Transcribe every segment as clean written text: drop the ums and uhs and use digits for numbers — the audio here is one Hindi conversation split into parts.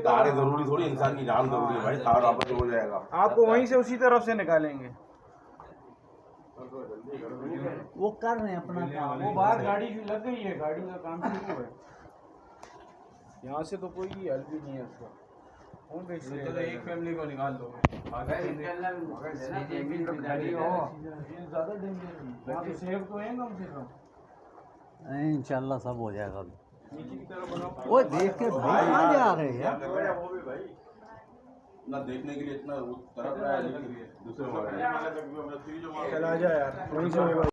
तार जरूरी थोड़ी, इंसान की जान जरूरी है भाई, तार वापस हो जाएगा। आपको वहीं से उसी तरफ से निकालेंगे। वो कर रहे हैं अपना काम। वो बाहर गाड़ी लग गई है, गाड़ी का काम शुरू है। यहाँ से तो कोई हेल्प भी नहीं है उसका। कौन बेच रहा है? तो एक फैमिली को निकाल दो, ज़्यादा डेंजर वहाँ तो सेव तो है कम से कम। इंशाल्लाह सब हो जाएगा। नीचे की तरफ बनाओ। वो देख के भाई कहाँ जा रहे हैं यार? ना देखने के लिए इतना तरफ रहा है दूसरे चला जा यार, वहीं से होगा।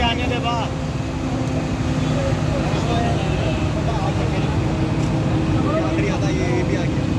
आने दे बाहर। ये भी आ गया।